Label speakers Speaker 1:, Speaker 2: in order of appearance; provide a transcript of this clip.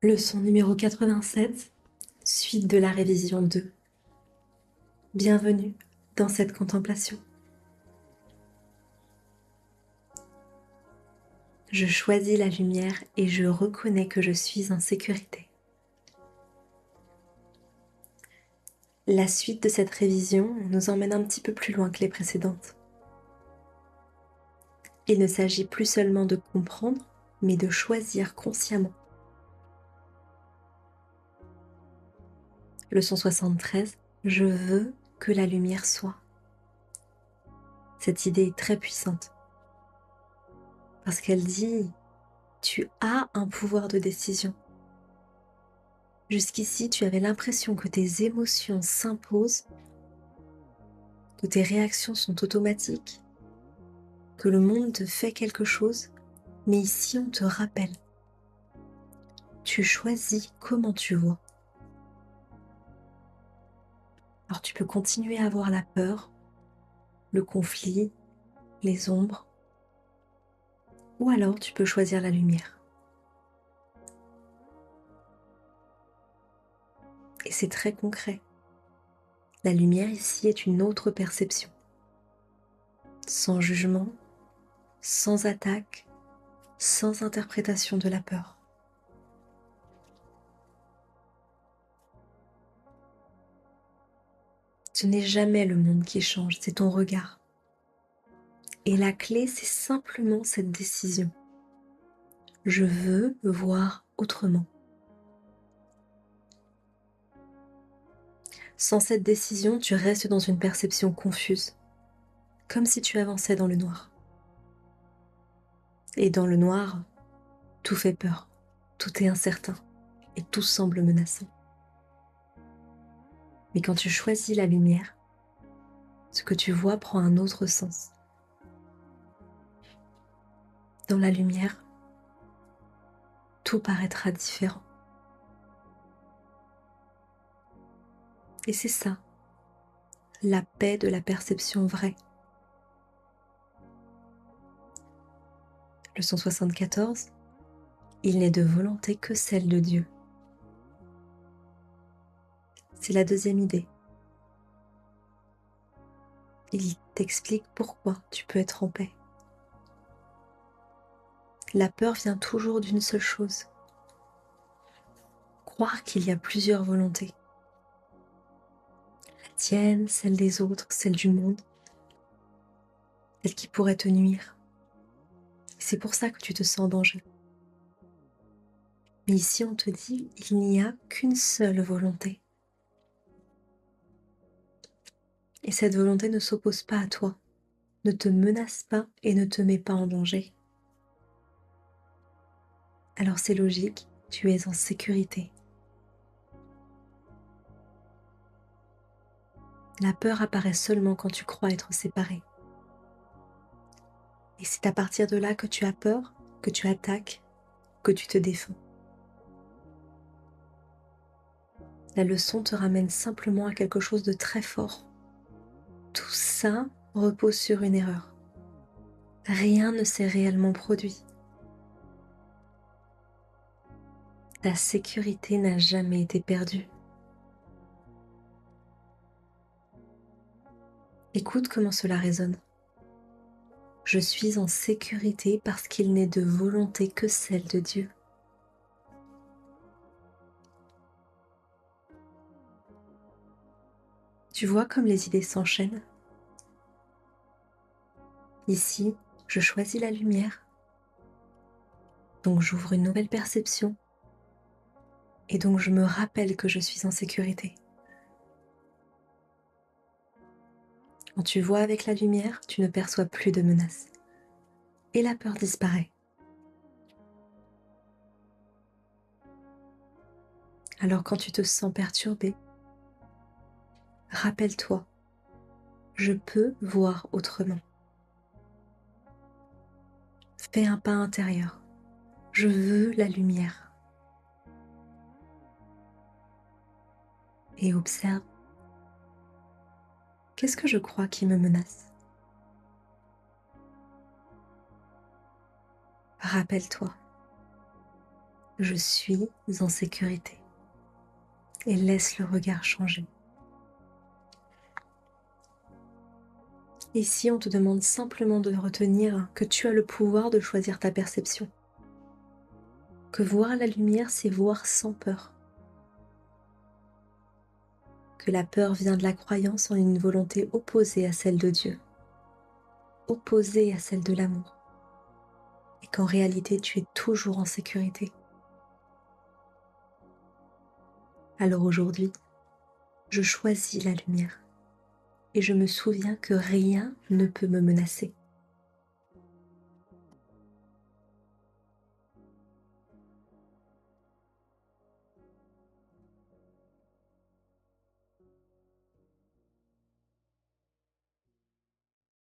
Speaker 1: Leçon numéro 87, suite de la révision 2. Bienvenue dans cette contemplation. Je choisis la lumière et je reconnais que je suis en sécurité. La suite de cette révision nous emmène un petit peu plus loin que les précédentes. Il ne s'agit plus seulement de comprendre, mais de choisir consciemment. Leçon 73, je veux que la lumière soit. Cette idée est très puissante parce qu'elle dit, tu as un pouvoir de décision. Jusqu'ici, tu avais l'impression que tes émotions s'imposent, que tes réactions sont automatiques, que le monde te fait quelque chose, mais ici on te rappelle. Tu choisis comment tu vois. Alors tu peux continuer à avoir la peur, le conflit, les ombres, ou alors tu peux choisir la lumière. Et c'est très concret. La lumière ici est une autre perception. Sans jugement, sans attaque, sans interprétation de la peur. Ce n'est jamais le monde qui change, c'est ton regard. Et la clé, c'est simplement cette décision. Je veux voir autrement. Sans cette décision, tu restes dans une perception confuse, comme si tu avançais dans le noir. Et dans le noir, tout fait peur, tout est incertain et tout semble menaçant. Mais quand tu choisis la lumière, ce que tu vois prend un autre sens. Dans la lumière, tout paraîtra différent. Et c'est ça, la paix de la perception vraie. Leçon 74, il n'est de volonté que celle de Dieu. C'est la deuxième idée. Il t'explique pourquoi tu peux être en paix. La peur vient toujours d'une seule chose. Croire qu'il y a plusieurs volontés. La tienne, celle des autres, celle du monde. Celle qui pourrait te nuire. C'est pour ça que tu te sens en danger. Mais ici, on te dit, il n'y a qu'une seule volonté. Et cette volonté ne s'oppose pas à toi, ne te menace pas et ne te met pas en danger. Alors c'est logique, tu es en sécurité. La peur apparaît seulement quand tu crois être séparé. Et c'est à partir de là que tu as peur, que tu attaques, que tu te défends. La leçon te ramène simplement à quelque chose de très fort. Tout ça repose sur une erreur. Rien ne s'est réellement produit. Ta sécurité n'a jamais été perdue. Écoute comment cela résonne. Je suis en sécurité parce qu'il n'est de volonté que celle de Dieu. Tu vois comme les idées s'enchaînent? Ici, je choisis la lumière. Donc j'ouvre une nouvelle perception. Et donc je me rappelle que je suis en sécurité. Quand tu vois avec la lumière, tu ne perçois plus de menaces. Et la peur disparaît. Alors quand tu te sens perturbé, rappelle-toi, je peux voir autrement. Fais un pas intérieur. Je veux la lumière. Et observe. Qu'est-ce que je crois qui me menace? Rappelle-toi. Je suis en sécurité. Et laisse le regard changer. Ici, on te demande simplement de retenir que tu as le pouvoir de choisir ta perception. Que voir la lumière, c'est voir sans peur. Que la peur vient de la croyance en une volonté opposée à celle de Dieu, opposée à celle de l'amour. Et qu'en réalité, tu es toujours en sécurité. Alors aujourd'hui, je choisis la lumière et je me souviens que rien ne peut me menacer.